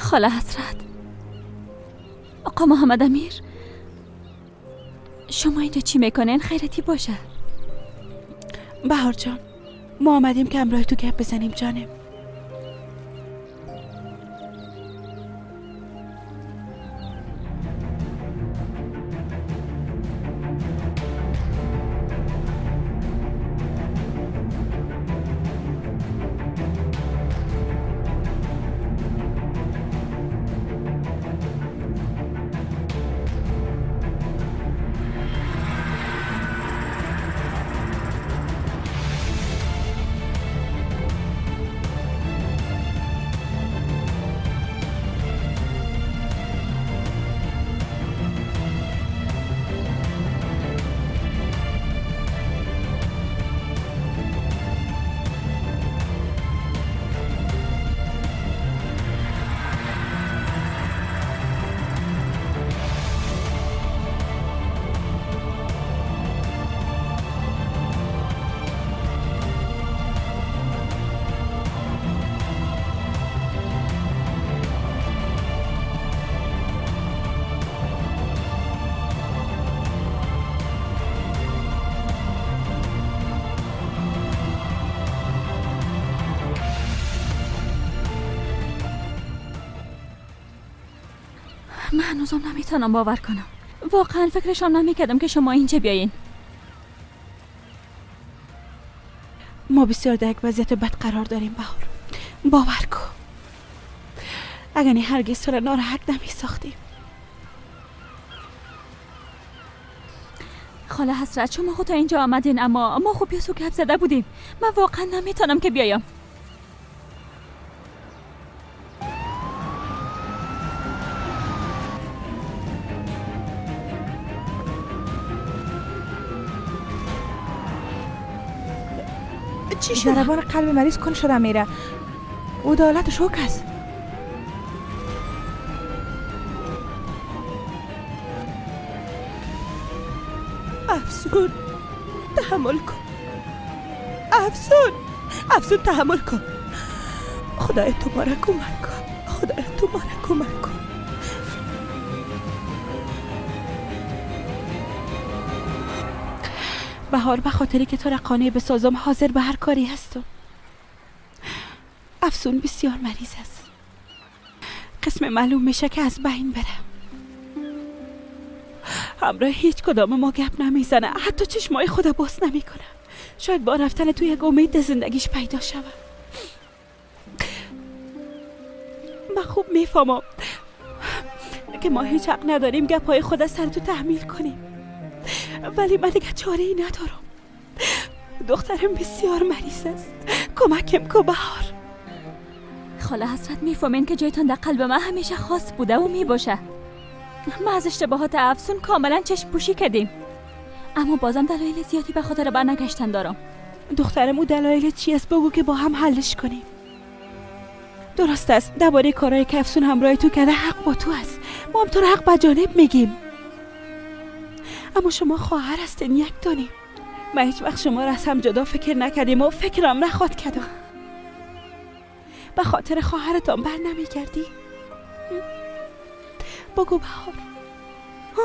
خاله حسرت، آقا محمد امیر، شما اینجا چی میکنین؟ خیرتی باشه. بهار جان، ما آمدیم که همراه تو گپ بزنیم جانم. من هنوزم نمیتونم باور کنم. واقعا فکرشم نمیکردم که شما اینجا بیاین. ما بسیار در یک وضعیت بد قرار داریم بهار. باور کن. اگر نه هرگز تو را ناراحت نمی ساختیم. خاله حسرت، شما خود تا اینجا آمدین، اما ما خوب یسو گپ زده بودیم. من واقعا نمیتونم که بیایم. چی شده؟ ضربان قلب مریض کن شده میره. او دولت شوک است. افسون تحمل کن. افسون تحمل کن. خدای تو ما را کمک کن. خدای تو ما را کمک کن. بهار، به خاطری که تو را قانع بسازم حاضر به هر کاری هستم. افسون بسیار مریض است. قسم معلوم میشه که از بین بره. همراه هیچ کدام ما گپ نمیزنه. حتی چشمای خدا باز نمیکنه. شاید با رفتن تو یک امید زندگیش پیدا شود. من خوب میفهمم که ما هیچ حق نداریم گپای خدا سر تو تحمیل کنیم، ولی من دیگه چاره ای ندارم. دخترم بسیار مریض است. کمکم کن بهار. خاله حسرت، میفهمین که جایتان در قلب من همیشه خاص بوده و میباشه. ما از اشتباهات افسون کاملا چشم پوشی کردیم، اما بازم دلایل زیادی به خاطر برنگشتن دارم. دخترم، او دلایل چی است؟ بگو که با هم حلش کنیم. درست است، درباره کارهای که افسون همراه تو کرده حق با تو است. ما هم تو را حق به جانب میگیم، اما شما خواهر هستین، یک دانیم. من هیچ وقت شما را از هم جدا فکر نکردیم و فکرم نخواد کردم. به خاطر خواهرتان بر نمیگردی؟ بگو بهار. ها؟